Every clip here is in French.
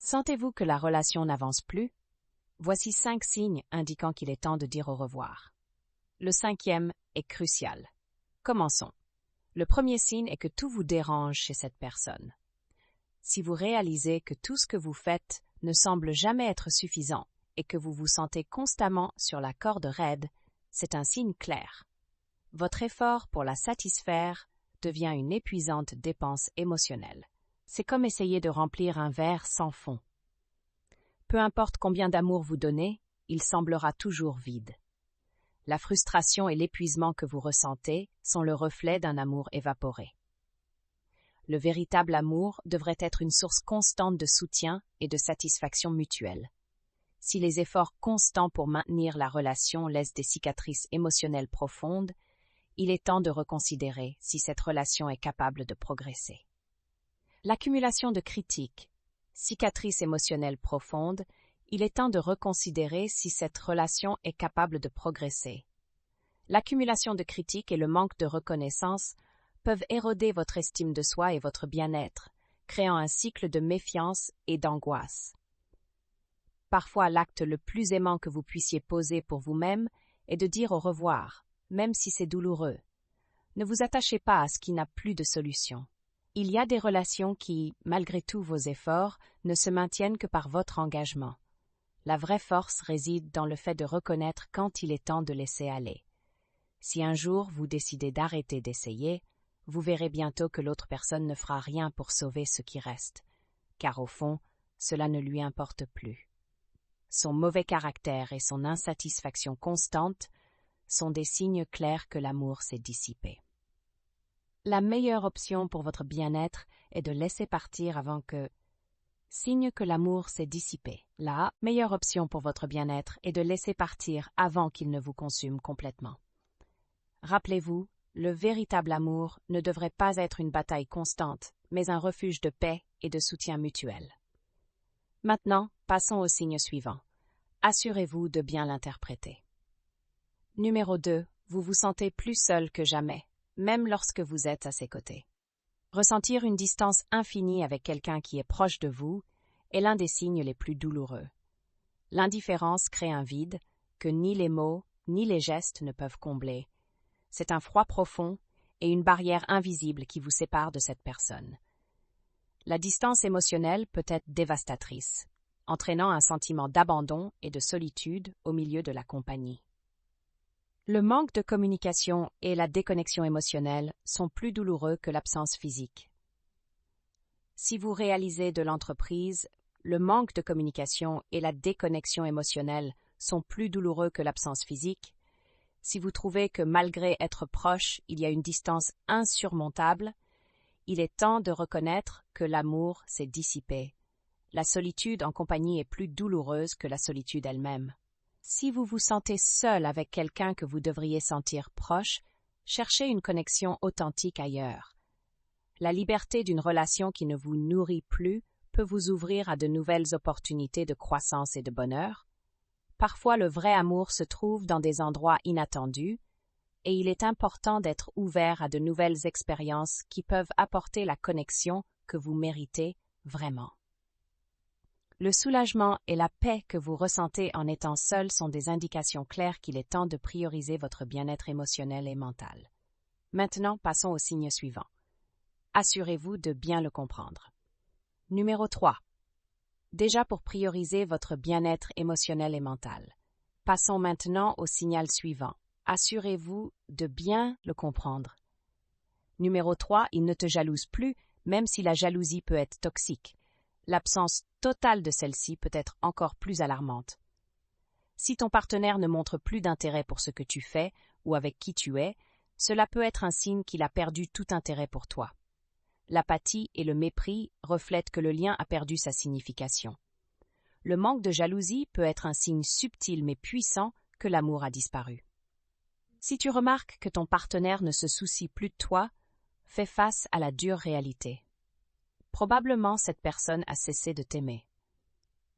Sentez-vous que la relation n'avance plus? Voici 5 signes indiquant qu'il est temps de dire au revoir. Le 5e est crucial. Commençons. Le premier signe est que tout vous dérange chez cette personne. Si vous réalisez que tout ce que vous faites ne semble jamais être suffisant et que vous vous sentez constamment sur la corde raide, c'est un signe clair. Votre effort pour la satisfaire devient une épuisante dépense émotionnelle. C'est comme essayer de remplir un verre sans fond. Peu importe combien d'amour vous donnez, il semblera toujours vide. La frustration et l'épuisement que vous ressentez sont le reflet d'un amour évaporé. Le véritable amour devrait être une source constante de soutien et de satisfaction mutuelle. Si les efforts constants pour maintenir la relation laissent des cicatrices émotionnelles profondes, il est temps de reconsidérer si cette relation est capable de progresser. L'accumulation de critiques, cicatrices émotionnelles profondes, il est temps de reconsidérer si cette relation est capable de progresser. L'accumulation de critiques et le manque de reconnaissance peuvent éroder votre estime de soi et votre bien-être, créant un cycle de méfiance et d'angoisse. Parfois, l'acte le plus aimant que vous puissiez poser pour vous-même est de dire au revoir, même si c'est douloureux. Ne vous attachez pas à ce qui n'a plus de solution. Il y a des relations qui, malgré tous vos efforts, ne se maintiennent que par votre engagement. La vraie force réside dans le fait de reconnaître quand il est temps de laisser aller. Si un jour vous décidez d'arrêter d'essayer, vous verrez bientôt que l'autre personne ne fera rien pour sauver ce qui reste, car au fond, cela ne lui importe plus. Son mauvais caractère et son insatisfaction constante sont des signes clairs que l'amour s'est dissipé. La meilleure option pour votre bien-être est de laisser partir avant que... Signe que l'amour s'est dissipé. La meilleure option pour votre bien-être est de laisser partir avant qu'il ne vous consume complètement. Rappelez-vous, le véritable amour ne devrait pas être une bataille constante, mais un refuge de paix et de soutien mutuel. Maintenant, passons au signe suivant. Assurez-vous de bien l'interpréter. Numéro 2. Vous vous sentez plus seul que jamais, même lorsque vous êtes à ses côtés. Ressentir une distance infinie avec quelqu'un qui est proche de vous est l'un des signes les plus douloureux. L'indifférence crée un vide que ni les mots ni les gestes ne peuvent combler. C'est un froid profond et une barrière invisible qui vous sépare de cette personne. La distance émotionnelle peut être dévastatrice, entraînant un sentiment d'abandon et de solitude au milieu de la compagnie. Le manque de communication et la déconnexion émotionnelle sont plus douloureux que l'absence physique. Si vous réalisez de l'entreprise, le manque de communication et la déconnexion émotionnelle sont plus douloureux que l'absence physique, si vous trouvez que malgré être proche, il y a une distance insurmontable, il est temps de reconnaître que l'amour s'est dissipé. La solitude en compagnie est plus douloureuse que la solitude elle-même. Si vous vous sentez seul avec quelqu'un que vous devriez sentir proche, cherchez une connexion authentique ailleurs. La liberté d'une relation qui ne vous nourrit plus peut vous ouvrir à de nouvelles opportunités de croissance et de bonheur. Parfois, le vrai amour se trouve dans des endroits inattendus, et il est important d'être ouvert à de nouvelles expériences qui peuvent apporter la connexion que vous méritez vraiment. Le soulagement et la paix que vous ressentez en étant seul sont des indications claires qu'il est temps de prioriser votre bien-être émotionnel et mental. Maintenant, passons au signe suivant. Assurez-vous de bien le comprendre. Numéro 3. Déjà pour prioriser votre bien-être émotionnel et mental. Passons maintenant au signal suivant. Assurez-vous de bien le comprendre. Numéro 3. Il ne te jalouse plus, même si la jalousie peut être toxique. L'absence totale de celle-ci peut être encore plus alarmante. Si ton partenaire ne montre plus d'intérêt pour ce que tu fais ou avec qui tu es, cela peut être un signe qu'il a perdu tout intérêt pour toi. L'apathie et le mépris reflètent que le lien a perdu sa signification. Le manque de jalousie peut être un signe subtil mais puissant que l'amour a disparu. Si tu remarques que ton partenaire ne se soucie plus de toi, fais face à la dure réalité. Probablement cette personne a cessé de t'aimer.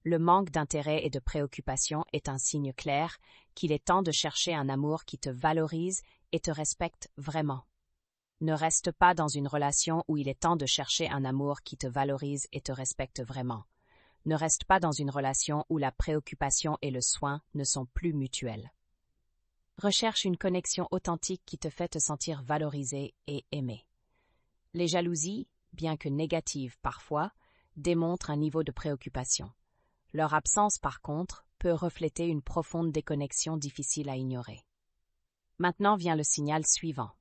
Le manque d'intérêt et de préoccupation est un signe clair qu'il est temps de chercher un amour qui te valorise et te respecte vraiment. Ne reste pas dans une relation où il est temps de chercher un amour qui te valorise et te respecte vraiment. Ne reste pas dans une relation où la préoccupation et le soin ne sont plus mutuels. Recherche une connexion authentique qui te fait te sentir valorisé et aimé. Les jalousies, bien que négatives parfois, démontrent un niveau de préoccupation. Leur absence, par contre, peut refléter une profonde déconnexion difficile à ignorer. Maintenant vient le signal suivant.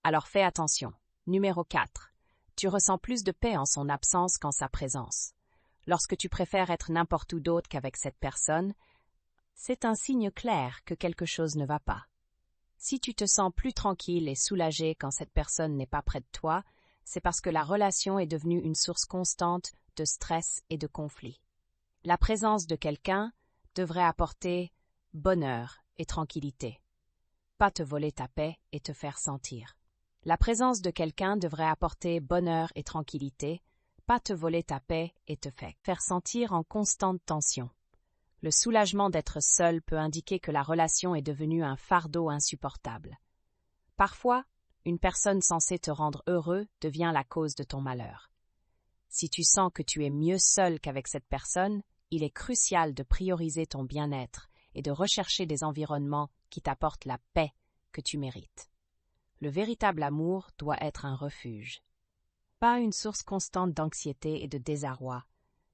Alors fais attention. Numéro 4. Tu ressens plus de paix en son absence qu'en sa présence. Lorsque tu préfères être n'importe où d'autre qu'avec cette personne, c'est un signe clair que quelque chose ne va pas. Si tu te sens plus tranquille et soulagé quand cette personne n'est pas près de toi, c'est parce que la relation est devenue une source constante de stress et de conflit. La présence de quelqu'un devrait apporter bonheur et tranquillité, pas te voler ta paix et te faire sentir. La présence de quelqu'un devrait apporter bonheur et tranquillité, pas te voler ta paix et te faire sentir en constante tension. Le soulagement d'être seul peut indiquer que la relation est devenue un fardeau insupportable. Parfois, une personne censée te rendre heureux devient la cause de ton malheur. Si tu sens que tu es mieux seul qu'avec cette personne, il est crucial de prioriser ton bien-être et de rechercher des environnements qui t'apportent la paix que tu mérites. Le véritable amour doit être un refuge, pas une source constante d'anxiété et de désarroi.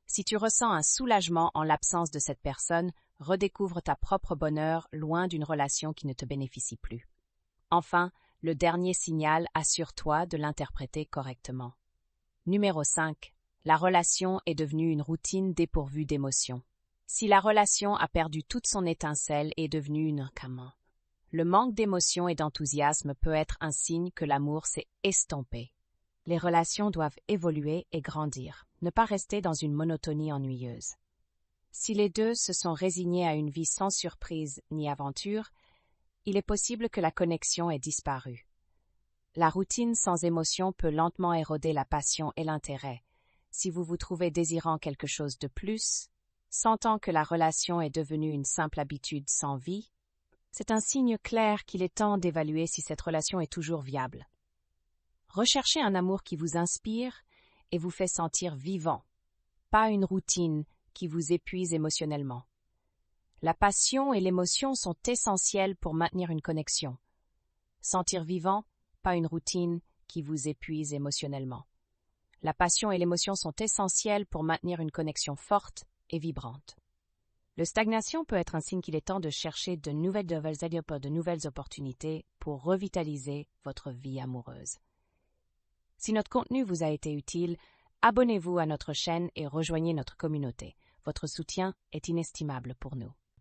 Si tu ressens un soulagement en l'absence de cette personne, redécouvre ta propre bonheur loin d'une relation qui ne te bénéficie plus. Enfin, le dernier signal, assure-toi de l'interpréter correctement. Numéro 5. La relation est devenue une routine dépourvue d'émotion. Si la relation a perdu toute son étincelle et est devenue une camin, le manque d'émotion et d'enthousiasme peut être un signe que l'amour s'est estompé. Les relations doivent évoluer et grandir, ne pas rester dans une monotonie ennuyeuse. Si les deux se sont résignés à une vie sans surprise ni aventure, il est possible que la connexion ait disparu. La routine sans émotion peut lentement éroder la passion et l'intérêt. Si vous vous trouvez désirant quelque chose de plus, sentant que la relation est devenue une simple habitude sans vie, c'est un signe clair qu'il est temps d'évaluer si cette relation est toujours viable. Recherchez un amour qui vous inspire et vous fait sentir vivant, pas une routine qui vous épuise émotionnellement. La passion et l'émotion sont essentielles pour maintenir une connexion. Sentir vivant, pas une routine qui vous épuise émotionnellement. La passion et l'émotion sont essentielles pour maintenir une connexion forte et vibrante. Le stagnation peut être un signe qu'il est temps de chercher de nouvelles opportunités pour revitaliser votre vie amoureuse. Si notre contenu vous a été utile, abonnez-vous à notre chaîne et rejoignez notre communauté. Votre soutien est inestimable pour nous.